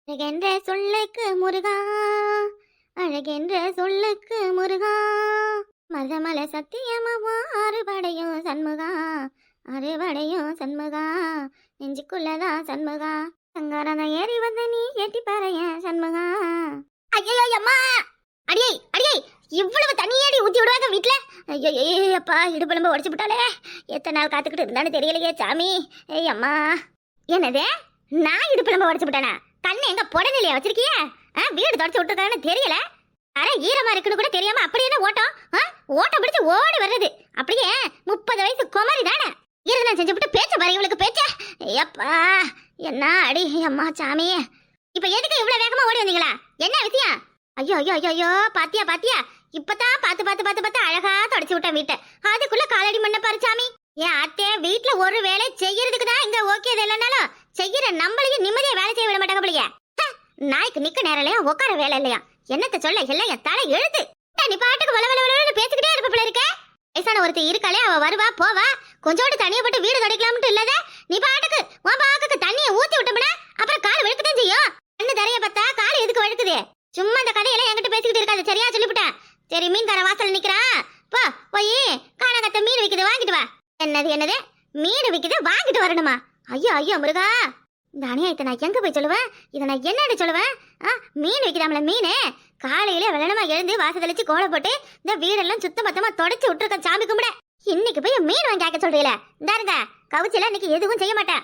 அழகென்ற சொல்லுக்கு முருகா, அழகென்ற சொல்லுக்கு முருகா, மருதமல சத்தியமாவா அறுபடையும் சண்முகா, அறுபடையும் சண்முகா, நெஞ்சுக்குள்ளதான் சண்முகா, சங்காரங்க ஏறி வந்து நீ ஏற்றி பாறைய சண்முகா. ஐயோ அம்மா, அடியே அடியே, இவ்வளவு தண்ணியாடி ஊத்தி விடுவாங்க வீட்டுல. ஐயோ அப்பா, இடுப்பெலும்பு உடச்சு விட்டாலே. எத்தனை நாள் காத்துக்கிட்டு இருந்தான்னு தெரியலையே சாமி. ஏய் அம்மா, என்னதே நான் இடுப்பெலும்பு உடச்சு விட்டானா? கண்ணு எங்க புடநிலையா வச்சிருக்கிய? வீடு தொடச்சு விட்டுருக்கான்னு தெரியல. அரை ஈரமா இருக்குன்னு கூட தெரியாம அப்படி என்ன ஓட்டம்? ஓட்டம் பிடிச்சு ஓடி வர்றது. அப்படியே 30 வயசு குமரி தானே. ஈரதான் செஞ்சு விட்டு பேச்ச பாரு இவளுக்கு பேச்ச. ஐயப்பா, என்ன அடி அம்மா சாமி. இப்ப எதுக்கு இவ்வளவு வேகமா ஓடி வந்தீங்களா? என்ன விஷயம்? ஐயோ ஐயோ ஐயோ ஐயோ, பாத்தியா பாத்தியா, இப்பதான் பார்த்து பார்த்து பார்த்து பார்த்து அழகா தொடச்சு விட்டேன் வீட்டை. அதுக்குள்ள காலடி மண்ண பாரு சாமி. ஏன் அத்தே வீட்டுல ஒரு வேலை செய்யறதுக்கு தான் இங்க ஓகே இல்லைன்னாலும் செய்யற நம்மளையும் நிம்மதியா வேலை செய்ய விட மாட்டாங்க போலியே. நாய்க்கு நிக்க நேரம் இல்லையா, உட்கார வேலை இல்லையா? என்னத்த சொல்ல, எல்லாம் என் தலை எழுது. நீ பாட்டுக்கு வள வள வளன்னு பேசிக்கிட்டே இருப்ப போல இருக்க. வயசான ஒருத்தர் இருக்காளே, அவ வருவா போவா, கொஞ்சோண்டு தண்ணியை போட்டு வீடு துடைக்கலாம்னு இல்லாத நீ பாட்டுக்கு உன் பாக்குக்கு தண்ணியை ஊத்தி விட்டோம்னா அப்புறம் கால் வெளுக்கத்தான் செய்யும். கண்ணு தரைய பார்த்தா கால் எதுக்கு வழுக்குது? சும்மா இந்த கதையெல்லாம் என்கிட்ட பேசிக்கிட்டு இருக்காது, சரியா சொல்லிவிட்டேன். சரி, மீன்கார வாசல் நிக்கிறான், போ போய் காணகத்த மீன் விக்குது வாங்கிட்டு வா. என்னது என்னது, மீன் விக்குது வாங்கிட்டு வரணுமா? ஐயோ ஐயோ முருகா, இந்த அநியாயத்தை நான் எங்க போய் சொல்லுவேன்? இதை நான் என்னன்னு சொல்லுவேன்? மீன் வைக்கிறாமல மீனே. காலையில வெள்ளனமா எழுந்து வாச தெளிச்சு கோலை போட்டு இந்த வீடெல்லாம் சுத்தம் பத்தமா தொடச்சு விட்டுருக்க சாமி கும்பிட. இன்னைக்கு போய் மீன் வாங்கி கேட்க சொல்றீங்களே? இந்தாருங்க கவுச்சில இன்னைக்கு எதுவும் செய்ய மாட்டேன்.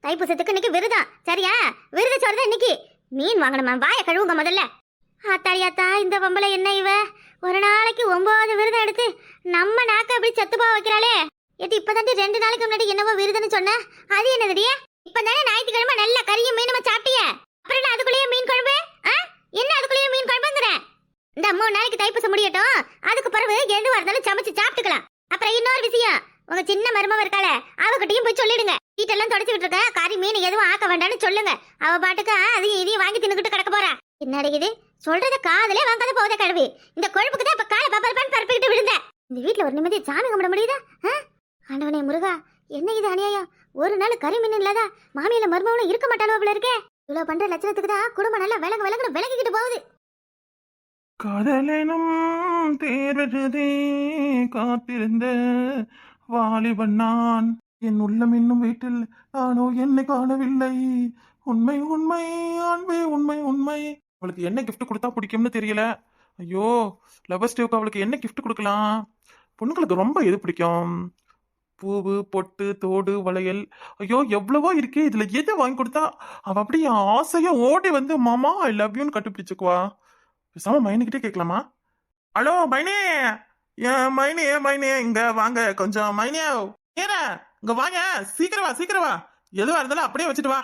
தைப்பூசத்துக்கு இன்னைக்கு விருதம், சரியா? விருது சொல்றது இன்னைக்கு. மீன் வாங்கணுமா? வாய கழுவுங்க முதல்ல. ஆத்தாடியாத்தா, இந்த பொம்பளை என்ன இவ ஒரு நாளைக்கு 9 விருதம் எடுத்து நம்ம நாக்க அப்படி சத்து போக வைக்கிறாளே. எது இப்பதாண்டி 2 நாளைக்கு முன்னாடி என்னவோ விருதுன்னு சொன்ன, அது என்னதுடியே? இப்பதானே ஞாயிற்றுக்கிழமை நல்ல கறியும் மீனுமா சாப்பிட்டிய, அப்புறம் அதுக்குள்ளேயே மீன் குழம்பு? என்ன அதுக்குள்ளேயே மீன் குழம்புங்கிற? இந்த 3 நாளைக்கு தைப்பூசம் முடியட்டும், அதுக்கு பிறகு எதுவா இருந்தாலும் சமைச்சு சாப்பிட்டுக்கலாம். அப்புறம் இன்னொரு விஷயம், உங்க சின்ன மருமவ இருக்காள, அவகிட்டையும் போய் சொல்லிடுங்க, வீட்டெல்லாம் தொடச்சுக்கிட்டு இருக்க, கறி மீன் எதுவும் ஆக்க வேண்டாம்னு சொல்லுங்க. அவ பாட்டுக்கு அதையும் இதையும் வாங்கி தின்னுக்கிட்டு கிடக்க போறா. என்ன அடிக்குது சொல்றத காதலே வாங்காத போதே கழுவி. இந்த கொழுப்புக்கு தான் இப்ப காலை பப்பல்பான்னு பரப்பிக்கிட்டு விழுந்தேன். இந்த வீட்டுல ஒரு நிம்மதியை சாமி கும்பிட முடியுதா? ஆண்டவனே முருகா, என்ன இது அநியாயம்? ஒரு நாள் கறி மீன் இல்லாதா மாமியில மருமவனும் இருக்க மாட்டாளோ போல இருக்கே. இவ்வளவு பண்ற லட்சணத்துக்கு தான் குடும்பம் நல்லா விலகிக்கிட்டு போகுது. காதலெனும் தேர்வெழுதே காத்திருந்த வாலிபன் நான், என் உள்ளம் என்னும் வீட்டில் நானோ என்னை காணவில்லை. உண்மை உண்மை அன்பே உண்மை உண்மை. அவளுக்கு என்ன கிஃப்ட் கொடுத்தா பிடிக்கும்னு தெரியல. ஐயோ, லவர்ஸ் டேவுக்கு அவளுக்கு என்ன கிஃப்ட் கொடுக்கலாம்? பொண்ணுங்களுக்கு ரொம்ப எது பிடிக்கும்? பூவு, பொட்டு, தோடு, வளையல், ஐயோ எவ்வளவோ இருக்கே. இதுல எது வாங்கி கொடுத்தா அவ அப்படியே ஆசையா ஓடி வந்து மாமா ஐ லவ் யூன்னு கட்டுப்பிடிச்சுக்குவா? பேசாம மைனிக்கிட்டே கேட்கலாமா? ஹலோ மைனே, ஏன் மைனே இங்க வாங்க கொஞ்சம். மைனே ஏற இங்க வாங்க, சீக்கிரம் வா. எதுவா இருந்தாலும் அப்படியே வச்சுட்டு வா.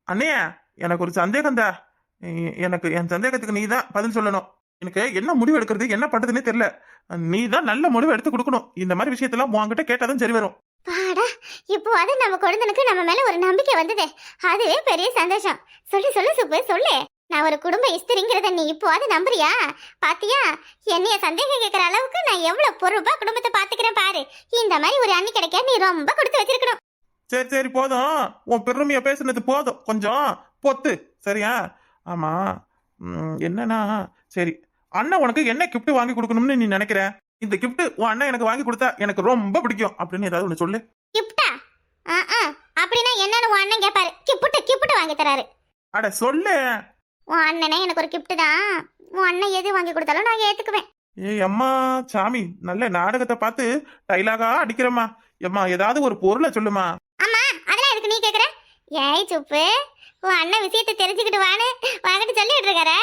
அண்ணே, எனக்கு ஒரு சந்தேகம் தான். எனக்கு என் சந்தேகத்துக்கு நீ தான் பதில் சொல்லணும். எனக்கு என்ன முடிவு எடுக்கிறது, என்ன பண்றதுன்னே தெரியல. நீ தான் நல்ல முடிவு எடுத்து கொடுக்கணும். இந்த மாதிரி விஷயத்தெல்லாம் உன்கிட்ட கேட்டாதான் சரி வரும். பாடா, இப்போ அது நம்ம குழந்தைனுக்கு நம்ம மேல ஒரு நம்பிக்கை வந்ததே, அதுவே பெரிய சந்தோஷம். சொல்லு சுப்பு சொல்லு. நான் ஒரு குடும்ப இஸ்திரிங்கிறத நீ இப்போ அது நம்புறியா? பாத்தியா, என்னைய சந்தேகம் கேட்கற அளவுக்கு நான் எவ்வளவு பொறுப்பா குடும்பத்தை பாத்துக்கிறேன் பாரு. இந்த மாதிரி ஒரு அண்ணி கிடைக்க நீ ரொம்ப கொடுத்து வச்சிருக்கணும். சரி போதும், உன் பெருமையா பேசுனது போதும், கொஞ்சம் பொத்து, சரியா? ஆமா, என்னன்னா சரி, அண்ணன் உனக்கு என்ன கிஃப்ட் வாங்கி கொடுக்கணும்னு நீ நினைக்கிற? இந்த கிஃப்ட் உன் அண்ணன் எனக்கு வாங்கி கொடுத்தா எனக்கு ரொம்ப பிடிக்கும் அப்படின்னு ஏதாவது ஒண்ணு சொல்லு. கிஃப்டா? அப்படின்னா என்னன்னு உன் அண்ணன் கேட்பாரு. கிஃப்ட் வாங்கி தராரு. அட சொல்லு. உன் அண்ணனே எனக்கு ஒரு கிஃப்ட் தான், உன் அண்ணன் எது வாங்கி கொடுத்தாலும் நான் ஏத்துக்குவேன். ஏய் அம்மா சாமி, நல்ல நாடகத்தை பார்த்து டைலாகா அடிக்கிறம்மா. எம்மா ஏதாவது ஒரு பொருளை சொல்லுமா. அம்மா அதெல்லாம் எதுக்கு நீ கேக்குற? ஏய் சுப்பு, உன் அண்ணன் விஷயத்தை தெரிஞ்சுக்கிட்டு வான்னு வாங்கிட்டு சொல்லிட்டு இருக்காரு.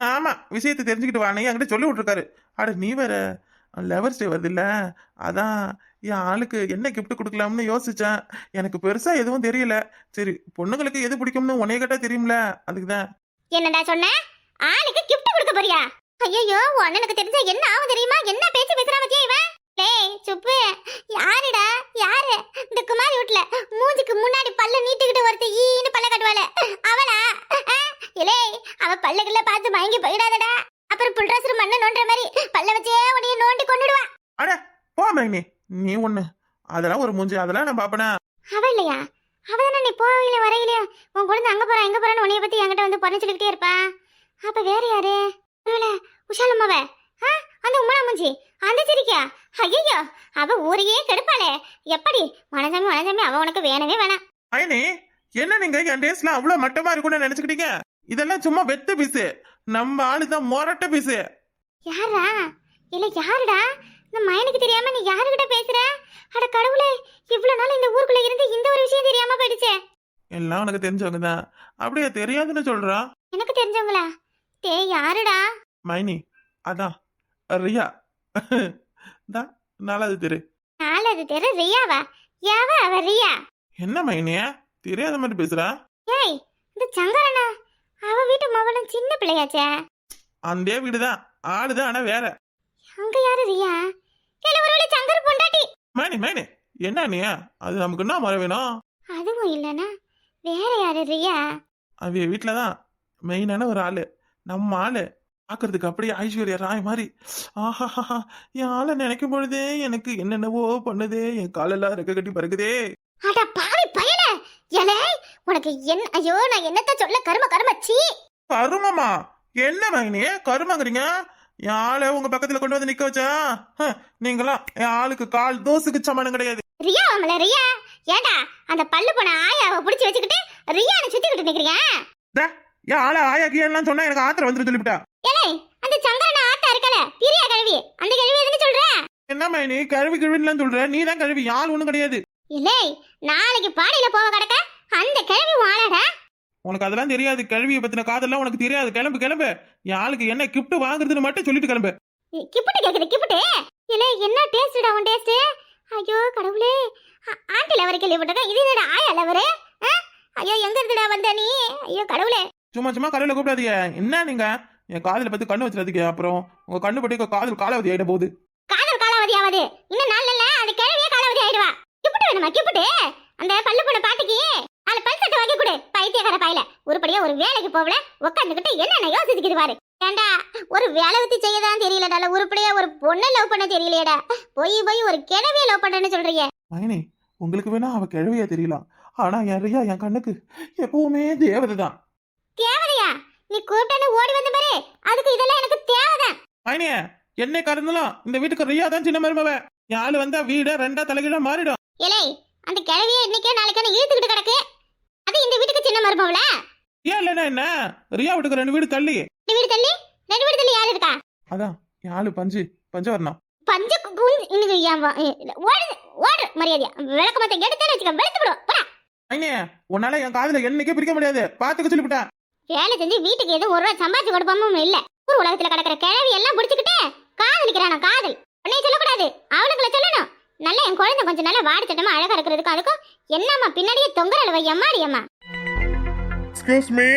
ஆமா, விஷயத்தை தெரிஞ்சுக்கிட்டு வானே என்கிட்ட சொல்லி விட்டுருக்காரு. அட நீ வேற, லவர்ஸ் டே வருது இல்ல, அதான் என் ஆளுக்கு என்ன கிஃப்ட் கொடுக்கலாம்னு யோசிச்சேன். எனக்கு பெருசா எதுவும் தெரியல. சரி, பொண்ணுங்களுக்கு எது பிடிக்கும்னு உன்னைய கேட்டா தெரியும்ல, அதுக்குதான். என்னடா சொன்ன? ஆளுக்கு கிஃப்ட் கொடுக்க போறியா? ஐயோ, உன் அண்ணனுக்கு தெரிஞ்சா என்ன ஆகும் தெரியுமா? என்ன பேச்சு பேசுறா பத்தியா இவன்? டேய் சுப்பு, யாருடா யாரு? இந்த குமாரி வீட்ல மூஞ்சிக்கு முன்னாடி பல்ல நீட்டிக்கிட்டு ஒருத்த ஈன்னு பல்ல கட்டுவாள, அவளா? இலே, அவ பல்லுக்குள்ள பார்த்து மயங்கி போயிடாதடா. அப்புறம் புல்ராசர் மண்ணை நோண்டுற மாதிரி பல்ல வச்சே உன்னைய நோண்டி கொண்டுடுவா. அட போ மைனி, நீ ஒண்ணு அதெல்லாம் ஒரு மூஞ்சி, அதெல்லாம் நான் பாப்பனா? அவ இல்லையா? அவதானே நீ போகல வரையில உன் குழந்தை அங்க போறா எங்க போறான்னு உன்னைய பத்தி என்கிட்ட வந்து பொண்ணு சொல்லிக்கிட்டே இருப்பா. அப்ப வேற யாரு? ஒருவேளை உஷாலம்மாவ? அந்த உம்மனா மூஞ்சி அந்த சிரிக்கா? ஐயோ, அவ ஊரையே கெடுப்பாளே. எப்படி மனசாமி அவ உனக்கு வேணவே வேணாம். மைனி, என்ன நீங்க என் டேஸ்ல அவ்வளவு மட்டமா இருக்கும்னு நினைச்சுக்கிட்டீங்க? இதெல்லாம் சும்மா வெத்து பீஸு. நம்ம ஆளுதான் மொரட்ட பீஸு. யாரா? இல்ல யாருடா? இந்த மைனுக்கு தெரியாம நீ யாருகிட்ட பேசுற? அட கடவுளே, இவ்வளவு நாள் இந்த ஊருக்குள்ள இருந்து இந்த ஒரு விஷயம் தெரியாம போயிடுச்சே. எல்லாம் உனக்கு தெரிஞ்சவங்க தான். அப்படியே தெரியாதுன்னு சொல்றா? எனக்கு தெரிஞ்சவங்களா? யாருடா? மைனி, அதான் ரியா. தான் நாலாவது தெரு. நாலாவது தெரு ரியாவா? யாவ அவ ரியா? என்ன மைனிய தெரியாத மாதிரி பேசுறா? ஏய், இந்த சங்கரனா அவ வீட்டு மவளும் சின்ன பிள்ளையாச்சே. அந்த வீடுதான், ஆளுதான், ஆனா வேற. அங்க யாரு ரியா? இல்ல ஒருவேளை சங்கர் பொண்டாட்டி? மைனி என்ன நீ? அது நமக்கு என்ன மர வேணும்? அதுவும் இல்லனா வேற யாரு ரியா? அவ வீட்டுலதான் மெயினான ஒரு ஆளு. நம்ம ஆளு பாக்குறதுக்கு அப்படியே ஐஸ்வர்யா ராய் மாதிரி. ஆஹா, என் ஆளை நினைக்கும் பொழுதே எனக்கு என்னென்னவோ பண்ணுதே. என் காலெல்லாம் ரெக்க கட்டி பறக்குதே. அட பாவி பயலே, ஏலே உனக்கு என்ன? ஐயோ, நான் என்னத்த சொல்ல? கருமச்சி. கருமமா? என்ன மைனி கருமங்கிறீங்க? என் ஆளை உங்க பக்கத்துல கொண்டு வந்து நிக்க வச்சா நீங்களாம் என் ஆளுக்கு கால் தோசுக்கு சமானம் கிடையாது. ரியா அவங்கள ரியா? ஏண்டா அந்த பல்லு போன ஆயாவை புடிச்சு வச்சுக்கிட்டு ரியான்னு சுத்திக்கிட்டு நிக்கிறீங்க? என் ஆளை ஆயாக்கி எல்லாம் சொன்னா எனக்கு ஆத்திரம் வந்துட்டு சொல்லிவிட்டா. ஏலே, அந்த சங்கரன ஆட்டா இருக்கல பிரியா கழுவி, அந்த கழுவி எதுன்னு சொல்ற? என்ன மைனி கழுவி கழுவின்னு சொல்ற? நீ தான் கழுவி, ஆள் ஒண்ணும் கிடையாது. இல்லை, நாளைக்கு பாடியில போக கிடக்க அந்த கிழவி வாழடா. உனக்கு அதெல்லாம் தெரியாது. கழுவியை பத்தின காதெல்லாம் உனக்கு தெரியாது. கிளம்பு. என் ஆளுக்கு என்ன கிஃப்ட் வாங்குறதுன்னு மட்டும் சொல்லிட்டு கிளம்பு. கிஃப்ட் கேக்குது கிஃப்ட்? இல்லை, என்ன டேஸ்டா உன் டேஸ்ட்? ஐயோ கடவுளே, ஆண்டி லவர் கேள்வி போட்டதா? இது என்னடா ஆயா லவரு? ஐயோ, எங்க இருந்துடா வந்த நீ? ஐயோ கடவுளே. சும்மா கடவுளை கூப்பிடாதீங்க. என்ன நீங்க என் காதல பத்தி கண்ணு வச்சிடாதீங்க. அப்புறம் உங்க கண்ணு பட்டி காதல் காலாவதி ஆயிட போகுது. காலாவதி ஆகுது இன்னும் நாள் இல்ல, அது கிழவியே காலாவதி ஆயிடுவா. கிஃப்ட் வேணுமா? கிஃப்ட் அந்த பல்லு போன பாட்டிக்கு அந்த பல்சட்டை வாங்கி கொடு. பைத்தியக்கார பையில உருப்படியா ஒரு வேலைக்கு போகல, உட்காந்துக்கிட்டு என்னென்ன யோசிச்சுக்கிது பாரு. ஏண்டா ஒரு வேலை வச்சு செய்யதான் தெரியலடா, உருப்படியா ஒரு பொண்ணை லவ் பண்ண தெரியலையடா. போய் ஒரு கிழவிய லவ் பண்றேன்னு சொல்றீங்க. மைனி, உங்களுக்கு வேணா அவ கிழவியா தெரியலாம், ஆனா என் ரியா என் கண்ணுக்கு எப்பவுமே தேவதை தான். தேவதையா? நீ கூப்பிட்டேன்னு ஓடி வந்த பாரு, அதுக்கு இதெல்லாம் எனக்கு தேவைதான். மைனிய என்னை கறந்தாலும் இந்த வீட்டுக்கு ரியா தான் சின்ன மருமவ. என் ஆளு வந்தா வீட ரெண்டா தலைகீழா மாறிடும். இலை, அந்த கிழவிய இன்னைக்கே நாளைக்கான இழுத்துக்கிட்டு கிடக்கு. அது இந்த வீட்டுக்கு சின்ன மருமவள? ஏன் இல்லைன்னா என்ன? ரியா வீட்டுக்கு 2 வீடு தள்ளி. 2 வீடு தள்ளி? 2 வீடு தள்ளி யாரு இருக்கா? அதான் என் ஆளு பஞ்சவர்ணம். பஞ்சு இன்னைக்கு ஓடு மரியாதையா விளக்கமத்தை எடுத்தேன்னு வச்சுக்க, வெளுத்துவிடும். மைனிய உன்னால என் காதுல என்னைக்கே பிரிக்க முடியாது, பாத்துக்க சொல்லிவிட்டா. வேலை செஞ்சு வீட்டுக்கு எதுவும் 1 ரூபா சம்பாதிச்சு கொடுப்பாமும் இல்ல. ஊர் உலகத்துல கிடக்கிற கிழவி எல்லாம் பிடிச்சுக்கிட்டு காதலிக்கிறான. காதல் உன்னை சொல்லக்கூடாது, அவனுக்குள்ள சொல்லணும். நல்லா என் குழந்தை கொஞ்சம் நல்லா வாடி சட்டமா அழகா இருக்கிறதுக்கு அதுக்கும் என்னம்மா பின்னாடியே தொங்குற வையம்மாடி அம்மா. Excuse me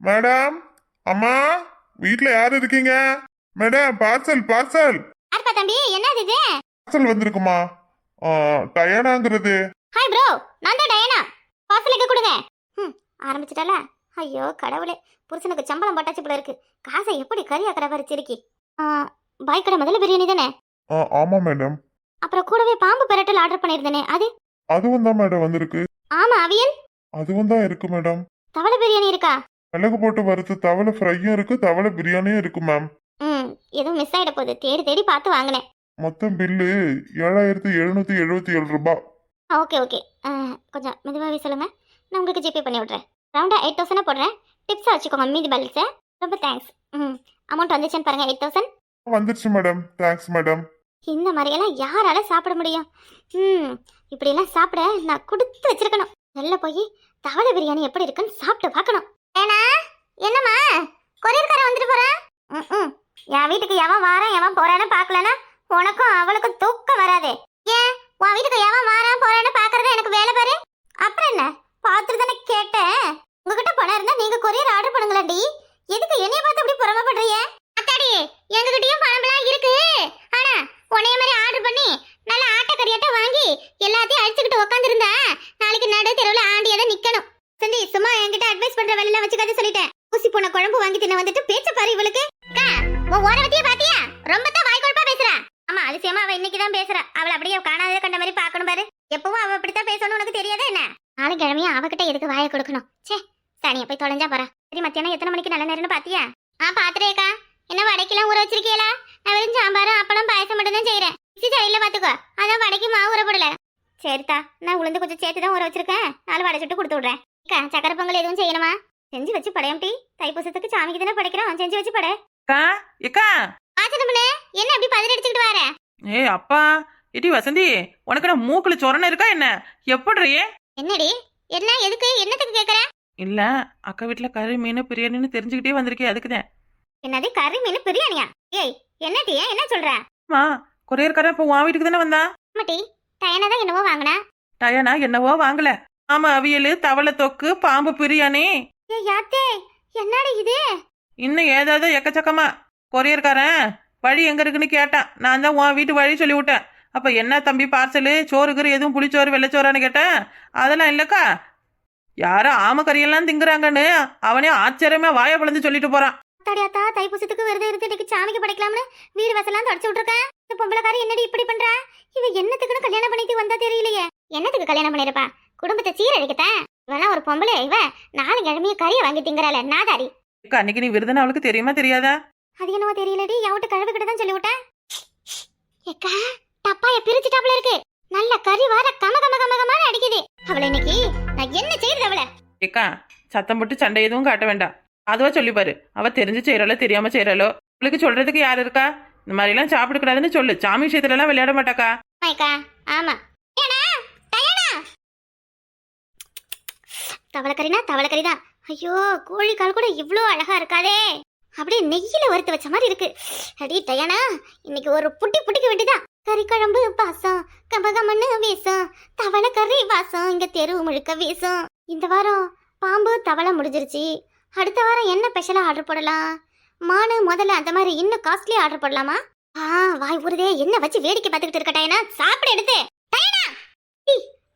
madam. அம்மா, வீட்ல யார் இருக்கீங்க? மேடம், பார்சல் யார்ப்பா தம்பி? என்னது இது? பார்சல் வந்திருக்குமா? டயானாங்கிறது. ஹாய் ப்ரோ, நான் தான் டயானா. பார்சலுக்கு கொடுங்க. ஆரம்பிச்சிட்டால. ஐயோ கடவுளே, புருஷனுக்கு சம்பளம் போட்டாச்சு போல இருக்கு. காசை எப்படி கறியாக்கிற மாதிரி சிரிக்கி. பாய் கடை முதல்ல பிரியாணி தானே? ஆமா மேடம். அப்புறம் கூடவே பாம்பு பெரட்டல் ஆர்டர் பண்ணிருந்தேனே அது? அதுவும் தான் மேடம் வந்திருக்கு. ஆமா, அவியல் அதுவும் தான் இருக்கு மேடம். தவளை பிரியாணி இருக்கா? மிளகு போட்டு வறுத்து தவளை ஃப்ரையும் இருக்கு, தவளை பிரியாணியும் இருக்கு மேம். எதுவும் மிஸ் ஆயிட போகுது, தேடி பார்த்து வாங்கினேன். மொத்தம் பில்லு 7777 ரூபாய். ஓகே கொஞ்சம் மெதுவாகவே சொல்லுங்க, நான் உங்களுக்கு ஜிபே பண்ணி விட்றேன். ரவுண்டா 8000 போடுறேன். டிப்ஸா வச்சுக்கோங்க மீதி பேலன்ஸை. ரொம்ப தேங்க்ஸ். அமௌண்ட் வந்துச்சுன்னு பாருங்க. 8000 வந்துருச்சு மேடம். Thanks madam. இந்த மாதிரியெல்லாம் யாரால சாப்பிட முடியும்? இப்படியெல்லாம் சாப்பிட நான் கொடுத்து வச்சிருக்கணும். வெளில போய் தவளை பிரியாணி எப்படி இருக்குன்னு சாப்பிட்டு பார்க்கணும். ஏன்னா என்னம்மா கொரியர்காரன் வந்துட்டு போறான்? என் வீட்டுக்கு எவன் வாரான் எவன் போறான்னு பார்க்கலன்னா உனக்கும் அவளுக்கும் தூக்கம் வராதே. ஏன் உன் வீட்டுக்கு எவன் வாரான் போறான்னு பார்க்கறது எனக்கு வேலை பாரு. அப்புறம் என்ன பார்த்துட்டு தானே கேட்டேன். உங்ககிட்ட பணம் இருந்தா நீங்க கொரியர் ஆர்டர் பண்ணுங்களேன்டி. எதுக்கு என்னைய பார்த்து அப்படி புறமப்படுறீங்க? அத்தாடி, எங்ககிட்டயும் பணம்லாம் இருக்கு. ஆனா உன்னைய மாதிரி ஆர்டர் பண்ணி நல்ல ஆட்டக்கறியாட்ட வாங்கி எல்லாத்தையும் அழிச்சுக்கிட்டு உட்காந்துருந்தா நாளைக்கு நடு தெருவில் ஆண்டியதான் நிக்கணும். சந்தி, சும்மா என்கிட்ட அட்வைஸ் பண்ற வேலையெல்லாம் வச்சுக்காத சொல்லிட்டேன். ஊசி போன குழம்பு வாங்கி தின்ன வந்துட்டு பேச்ச பாரு இவளுக்கு. உன் ஓரவத்திய பாத்தியா? ரொம்ப தான் வாய் கொழுப்பா பேசுறா. ஆமா, அதிசயமா அவ இன்னைக்குதான் பேசுறா. அவளை அப்படியே காணாத கண்ட மாதிரி பாக்கணும் பாரு. எப்பவும் அவ அப்படித்தான் பேசணும், உனக்கு தெரியாதா என்ன? நாளை கிழமையும் அவகிட்ட எதுக்கு வாயை கொடுக்கணும். சே, தனியா போய் தொலைஞ்சா போறா. சரி, மத்தியானம் எத்தனை மணிக்கு நல்ல நேரம்னு பாத்தியா? பாத்துறேக்கா. என்ன வடைக்கெல்லாம் ஊற வச்சிருக்கீங்களா? நான் வெறும் சாம்பாரும் அப்பளம் பாயசம் மட்டும் தான் செய்யறேன். சரியில்ல பாத்துக்கோ, அதான் வடைக்கு மாவு ஊற போடல. சரிதா, நான் உளுந்து கொஞ்சம் சேர்த்து தான் ஊற வச்சிருக்கேன். 4 வடை சுட்டு கொடுத்து விடுறேன். சக்கரை பொங்கல் எதுவும் செய்யணுமா? செஞ்சு வச்சு படையம் டி. தைப்பூசத்துக்கு சாமிக்கு தானே படைக்கிறோம், செஞ்சு வச்சு படை. ஏக்கா ஆச்சனம்பளே, என்ன அப்படி பதறி அடிச்சுக்கிட்டு வர? ஏய் அப்பா, இடி வசந்தி, உனக்கு நான் மூக்குல சொரணை இருக்கா என்ன? எப்படி? என்னடி, என்ன எதுக்கு, என்னத்துக்கு கேக்குற? இல்ல, அக்கா வீட்டுல கறி மீன் பிரியாணின்னு தெரிஞ்சுக்கிட்டே வந்திருக்கே, அதுக்குதான். என்னது கறி மீன் பிரியாணியா? ஏய் என்னடி, என்ன சொல்ற? அம்மா, கொரியர்காரன் இப்போ உன் வீட்டுக்கு தானே வந்தான். ஆமாட்டி, டயனா தான் என்னவோ வாங்கினா. டயனா என்னவோ வாங்கல. ஆமா, அவியல், தவளை தொக்கு, பாம்பு பிரியாணி. ஏய் யாத்தே, என்னடி இது? இன்னும் ஏதாவது எக்கச்சக்கமா. கொரியர்காரன் வழி எங்க இருக்குன்னு கேட்டான். நான் தான் உன் வீட்டு வழி சொல்லி விட்டேன். அப்ப என்ன தம்பி பார்சலு, சோறுக்குற எதுவும் புளிச்சோறு வெள்ளைச்சோறான்னு கேட்டேன். அதெல்லாம் இல்லக்கா, யாரும் ஆமக்கறியெல்லாம் திங்குறாங்கன்னு அவனே ஆச்சரியமா வாயை பிளந்து சொல்லிட்டு போறான். தடியாத்தா, தைப்பூசத்துக்கு விரதம் இருந்து இன்னைக்கு சாமிக்கு படைக்கலாம்னு வீடு வாசலாம் தொடச்சு விட்டுருக்கேன். இந்த பொம்பளைக்காரி என்னடி இப்படி பண்றா? இவ என்னத்துக்குன்னு கல்யாணம் பண்ணிட்டு வந்தா தெரியலையே. என்னத்துக்கு கல்யாணம் பண்ணிருப்பா? குடும்பத்தை சீரழிக்கத்தான். இவெல்லாம் ஒரு பொம்பளை. இவ 4 கிழமைய கறியை வாங்கி திங்கறாள நாதாரி. அன்னைக்கு நீ விருதுன்னு அவளுக்கு தெரியுமா தெரியாதா? அது என்னவோ தெரியலடி, யாவுட்டு கழுவி கிட்ட தான் சொல்லி விட்டேன். ஏக்கா, டப்பாய பிரிச்சுட்டாப்ல இருக்கு. நல்ல கறி வார கம கம கம கமன்னு அடிக்குது. அவளை இன்னைக்கு நான் என்ன செய்யறது? அவளை ஏக்கா, சத்தம் போட்டு சண்டை எதுவும் காட்ட வேண்டாம். அதுவா சொல்லிப்பாரு. அவ தெரிஞ்சு செய்யறாளோ தெரியாம செய்யறாளோ, அவளுக்கு சொல்றதுக்கு யாரு இருக்கா? இந்த மாதிரி எல்லாம் சாப்பிட கூடாதுன்னு சொல்லு. சாமி விஷயத்துல எல்லாம் விளையாட மாட்டாக்கா. ஆமா, தவளக்கறினா தவளக்கறிதான். ஐயோ, கோழி கால் கூட இவ்ளோ அழகா இருக்காதே. அப்படியே நெய்யில வறுத்து வச்ச மாதிரி இருக்கு. அடி டயானா, இன்னைக்கு ஒரு புட்டிக்கு வேண்டிதான். கறி குழம்பு வாசம், கம்பகமன்னு வீசும், தவளை கறி வாசம் இங்க தெரு முழுக்க வீசும். இந்த வாரம் பாம்பு தவளை முடிஞ்சிருச்சு. அடுத்த வாரம் என்ன ஸ்பெஷலா ஆர்டர் போடலாம்? மானு முதல்ல அந்த மாதிரி இன்னும் காஸ்ட்லியா ஆர்டர் போடலாமா? வாய் ஊறுதே, என்ன வச்சு வேடிக்கை பார்த்துக்கிட்டு இருக்க டயனா? சாப்பிட எடுத்து டயனா.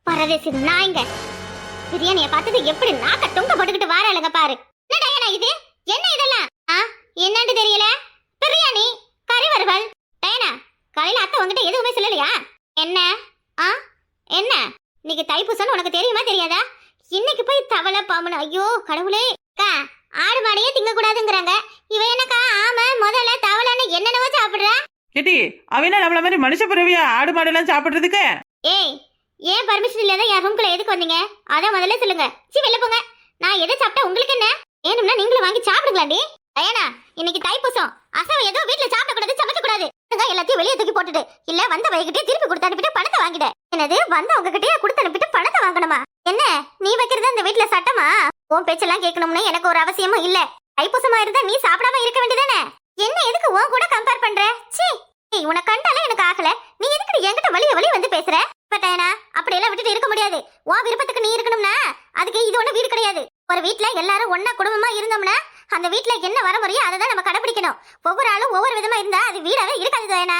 பரதேசி நாய்ங்க, பிரியாணிய பார்த்தது எப்படி நாக்க தொங்க போட்டுக்கிட்டு வாராளுங்க பாரு. என்ன டயனா இது? என்ன இதெல்லாம்? என்னன்னு தெரியல. பிரியாணி, கறி வறுவல். டயனா, காலையில அத்தை உங்ககிட்ட எதுவுமே சொல்லலையா? என்ன என்ன இன்னைக்கு தைப்பூசம் உனக்கு தெரியுமா தெரியாதா? இன்னைக்கு போய் தவளை பாம்புன்னு, ஐயோ கடவுளே. ஆடு மாடையே திங்க கூடாதுங்கிறாங்க. இவ என்னக்கா ஆமா முதல்ல தவளைன்னு என்னென்னவோ சாப்பிடுறா? கேட்டி, அவனா நம்மள மாதிரி மனுஷ பிறவியா ஆடு மாடெல்லாம் சாப்பிடுறதுக்கு? ஏய், ஏன் பர்மிஷன் இல்லாத என் ரூம்குள்ள எதுக்கு வந்தீங்க? அதான் முதல்ல சொல்லுங்க. வெளில போங்க. நான் எதை சாப்பிட்டா உங்களுக்கு என்ன? வேணும்னா நீங்களும் வாங்கி சாப்பிடுங்களாண்டி. டயனா, இன்னைக்கு தைப்பூசம். அசைவம் ஏதோ வீட்டுல சாப்பிட கூடாது, சமைக்க கூடாது. எல்லாத்தையும் வெளியே தூக்கி போட்டுட்டு, இல்ல வந்த வயகிட்டே திருப்பி கொடுத்து அனுப்பிட்டு பணத்தை வாங்கிட. என்னது, வந்த உங்ககிட்டயே கொடுத்து அனுப்பிட்டு பணத்தை வாங்கணுமா? என்ன நீ வைக்கிறது இந்த வீட்டுல சட்டமா? உன் பேச்செல்லாம் கேட்கணும்னு எனக்கு ஒரு அவசியமும் இல்ல. தைப்பூசமா இருந்தா நீ சாப்பிடாம இருக்க வேண்டியதானே? என்ன எதுக்கு உன் கூட கம்பேர் பண்ற? சீ, உன்னை கண்டாலே எனக்கு ஆகல. நீ எதுக்கு என்கிட்ட வழி வந்து பேசுற? பட்டாயனா, அப்படியெல்லாம் விட்டுட்டு இருக்க முடியாது. உன் விருப்பத்துக்கு நீ இருக்கணும்னா அதுக்கு இது ஒண்ணு வீடு கிடையாது. ஒரு வீட்டுல எல்லாரும் ஒன்னா குடும்பமா இருந்தோம்னா அந்த வீட்டுல என்ன வரமுறையோ அதை தான் நம்ம கடைபிடிக்கணும். ஒவ்வொரு ஆளும் ஒவ்வொரு விதமா இருந்தா அது வீடாவே இருக்காது தானே.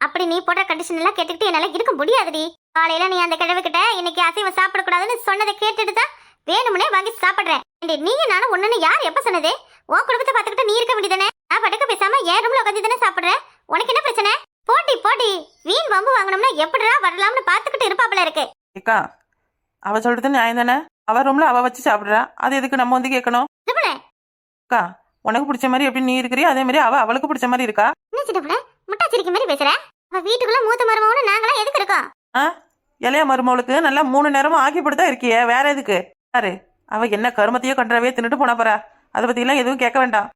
அப்படி நீ போடுற கண்டிஷன் எல்லாம் கேட்டுக்கிட்டு என்னால இருக்க முடியாதுடி. காலையில நீ அந்த கிழவி கிட்ட இன்னைக்கு அசைவம் சாப்பிடக்கூடாதுன்னு சொன்னதை கேட்டுட்டு தான் வேணும்னே வாங்கி சாப்பிடுறேன். நீங்க நானும் ஒண்ணுன்னு யார் எப்ப சொன்னதே? உன் குடும்பத்தை பார்த்துக்கிட்டு நீ இருக்க வேண்டியதானே? நான் படுக்க பேசாம ஏன் ரூம்ல உட்காந்து தானே சாப்பிடுறேன். உனக்கு என்ன பிரச்சனை? போட்டி வீண் வம்பு வாங்கணும்னா எப்படிடா வரலாம்னு பாத்துக்கிட்டு இருப்பாப்ல இருக்கு. ஏக்கா, அவ சொல்றது நியாயம் தானே? அவ ரூம்ல அவ வச்சு சாப்பிடுறா, அது எதுக்கு நம்ம வந்து கேட்கணும்? அக்கா, உனக்கு பிடிச்ச மாதிரி எப்படி நீ இருக்கிறியோ அதே மாதிரி அவளுக்கு பிடிச்ச மாதிரி இருக்கா. என்ன சின்னப்புல முட்டாச்சிரிக்க மாதிரி பேசுற? அவ வீட்டுக்குள்ள மூத்த மருமகன்னு நாங்களாம் எதுக்கு இருக்கோம்? இளைய மருமவளுக்கு நல்லா 3 நேரமும் ஆக்கி போட்டுதான் இருக்கிய, வேற எதுக்கு? பாரு, அவ என்ன கருமத்தையோ கண்டறவே தின்னுட்டு போனா போறா. அதை பத்தி எல்லாம் எதுவும் கேட்க வேண்டாம்.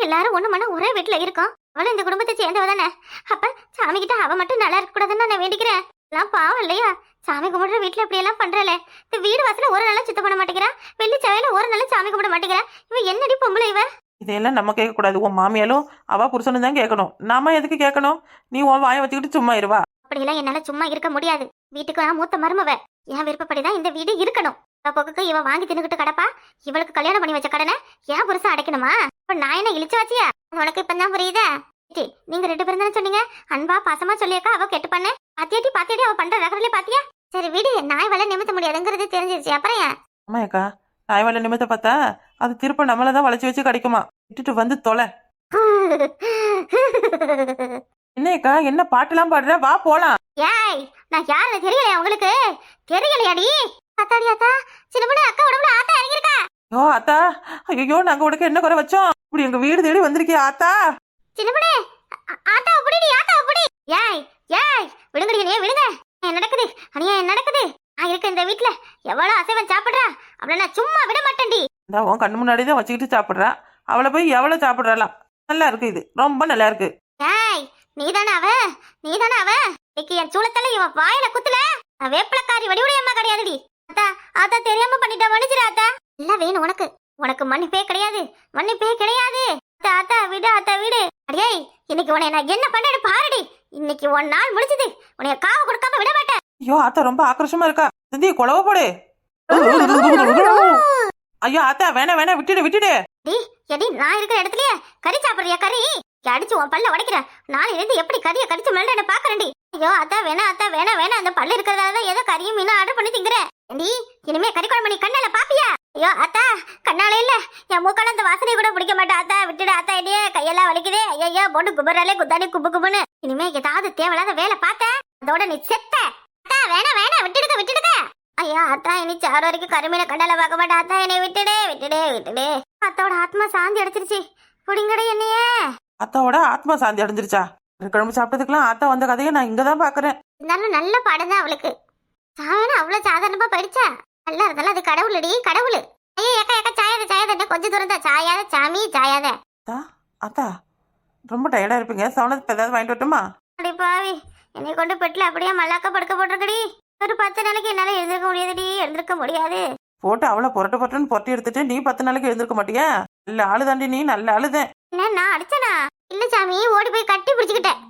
எல்லாரும் ஒண்ணு மண்ண ஒரே வீட்டுல இருக்கோம். அவளும் இந்த குடும்பத்தை சேர்ந்தவ தானே. அப்ப சாமி கிட்ட அவ மட்டும் நல்லா இருக்க கூடாதுன்னு நான் வேண்டிக்கிறேன். எல்லாம் பாவம் இல்லையா? சாமி கும்பிடுற வீட்டுல இப்படி எல்லாம் பண்றல. இந்த வீடு வாசல ஒரு நாளா சுத்தம் பண்ண மாட்டேங்கிறா. வெள்ளி செவையில ஒரு நாள் சாமி கும்பிட மாட்டேங்கிறா. இவ என்னடி பொம்பளை இவ? இதையெல்லாம் நம்ம கேட்க கூடாது. உன் மாமியாலும் அவ புருஷனும் தான் கேட்கணும். நாம எதுக்கு கேட்கணும்? நீ உன் வாயை வச்சுக்கிட்டு சும்மா இருவா. அப்படியெல்லாம் என்னால சும்மா இருக்க முடியாது. வீட்டுக்கு நான் மூத்த மருமவ. என் விருப்பப்படிதான் இந்த வீடு இருக்கணும். போக்குக்கு இவ வாங்கி தின்னுகிட்டு கடப்பா. இவளுக்கு கல்யாணம் பண்ணி வச்ச கடனை என் புருஷன் அடைக்கணுமா? இப்ப நான் என்ன இழிச்சு வச்சியா? உனக்கு இப்பதான் புரியுதா? நீங்க 2 பேரும் தானே சொன்னீங்க அன்பா பாசமா சொல்லியக்கா. அவ கெட்டு பண்ண பாத்தியாட்டி அவ பண்ற ரகரலே பாத்தியா? சரி வீடு, நாய் வலை நிமித்த முடியாதுங்கிறது தெரிஞ்சிருச்சு. அப்புறம் ஏன்? ஆமாக்கா, நாய் வலை நிமித்த பார்த்தா அது திருப்ப நம்மளதான் வளைச்சு வச்சு கிடைக்குமா? விட்டுட்டு வந்து தொலை. என்னக்கா, என்ன பாட்டுலாம் பாடுற? வா போலாம். ஏய், நான் யாருன்னு தெரியலையா உங்களுக்கு? தெரியலையாடி? அத்தாடி ஆத்தா, சின்ன பொண்ணு அக்கா உடம்புல ஆத்தா இறங்கிருக்கா. ஐயோ ஆத்தா, ஐயோ நாங்க உனக்கு என்ன குறை வச்சோம்? இப்படி எங்க வீடு தேடி வந்திருக்கியா ஆத்தா? சின்ன பொண்ணு, ஆத்தா புடிடி, ஆத்தா புடி. ஏய் ஏய், விடுங்கடி நீ விடுங்க. என்ன நடக்குது அனியா, என்ன நடக்குது? நான் இருக்க இந்த வீட்ல எவ்வளவு அசைவம் சாப்பிடுறா, அவளை நான் சும்மா விட மாட்டேன்டி. இந்த உன் கண்ணு முன்னாடி தான் வச்சுக்கிட்டு சாப்பிட்றா. அவளை போய் எவ்வளவு சாப்பிட்றலாம்? நல்லா இருக்கு, இது ரொம்ப நல்லா இருக்கு. ஏய், நீதானே அவ, நீதானே அவ. இன்னைக்கு என் சூளத்தல இவன் வாயில குத்துல. நான் வேப்பிலக்காரி வடிவுடையம்மா கிடையாதுடி. ஆத்தா ஆத்தா, தெரியாம பண்ணிட்டா, மன்னிச்சிரு ஆத்தா. எல்லாம் வேணும் உனக்கு, உனக்கு மன்னிப்பே கிடையாது, மன்னிப்பே கிடையாது. ஆத்தா ஆத்தா விடு, ஆத்தா விடு. அடியே, இன்னைக்கு உன்னை நான் என்ன பண்ணேன்னு பாருடி. இன்னைக்கு உன் நாள் முடிச்சது, உன்னைய காவு கொடுக்காம விட மாட்டேன். ஐயோ ஆத்தா ரொம்ப ஆக்ரோஷமா இருக்கா. சிந்தி குழவ போடு. ஐயோ ஆத்தா, வேணா வேணா, விட்டுடு விட்டுடு. எடி, நான் இருக்கிற இடத்துலயே கறி சாப்பிடுறியா? கறி அடிச்சு உன் பல்ல உடைக்கிறேன். நாளை இருந்து எப்படி கறியை கடிச்சு மெல்றேன்னு பாக்குறேன்டி. ஐயோ அத்தா வேணா, அத்தா வேணா வேணா, அந்த பல்லு இருக்கிறதால ஏதோ கறியும் மீனும் ஆர்டர் பண்ணி திங்குறேன். இனிமே கறி குழம்பு நீ கண்ணால பாப்பியா? ஐயோ அத்தா, கண்ணால இல்ல, என் மூக்கால அந்த வாசனை கூட பிடிக்க மாட்டேன். அத்தா விட்டுடு ஆத்தா, இடையே கையெல்லாம் வலிக்குதே. ஐயோ போட்டு குபுறாலே குத்தாடி குபு குபுன்னு. இனிமே ஏதாவது தேவையில்லாத வேலை பார்த்த அதோட நீ செத்த. அத்தா வேணா வேணா, விட்டுடுங்க விட்டுடுங்க. ஐயா அத்தா, இனி சாறு வரைக்கும் கருமீனை கண்ணால பார்க்க மாட்டேன். அத்தா என்னை விட்டுடு விட்டுடு விட்டுடு. அத்தோட ஆத்மா சாந்தி அடைச்சிருச்சு, புடிங்கட என்னையே. அத்தாவோட ஆத்மா சாந்தி அடைஞ்சிருச்சா? கிழமை சாப்பிட்டதுக்கெல்லாம் ஆத்தா வந்த கதையை நான் இங்கதான் பாக்குறேன். இருந்தாலும் நல்ல பாடம் தான் அவளுக்கு. சாவன அவ்வளவு சாதாரணமா படிச்சா நல்லா இருந்தாலும் அது கடவுளடி, கடவுள். ஐயோ ஏக்கா ஏக்கா, சாயாத சாயாத, கொஞ்சம் தூரம் தான். சாயாத சாமி சாயாத. அத்தா அத்தா, ரொம்ப டயர்டா இருப்பீங்க, சவனத்துக்கு ஏதாவது வாங்கிட்டு வரட்டுமா? அப்படி பாவி, என்னை கொண்டு பெட்டில் அப்படியே மல்லாக்க படுக்க போட்டிருக்கடி. ஒரு 10 நாளைக்கு என்னால எழுந்திருக்க முடியாதுடி, எழுந்திருக்க முடியாது. போட்டு அவளை புரட்டு புரட்டுன்னு புரட்டி எடுத்துட்டு நீ 10 நாளைக்கு எழுந்திருக்க மாட்டியா? நல்ல ஆளு தாண்டி நீ, நல்ல ஆளுதான். என்ன நான் அடிச்சனா? இல்ல சாமி, ஓடி போய் கட்டி பிடிச்சுக்கிட்டேன்.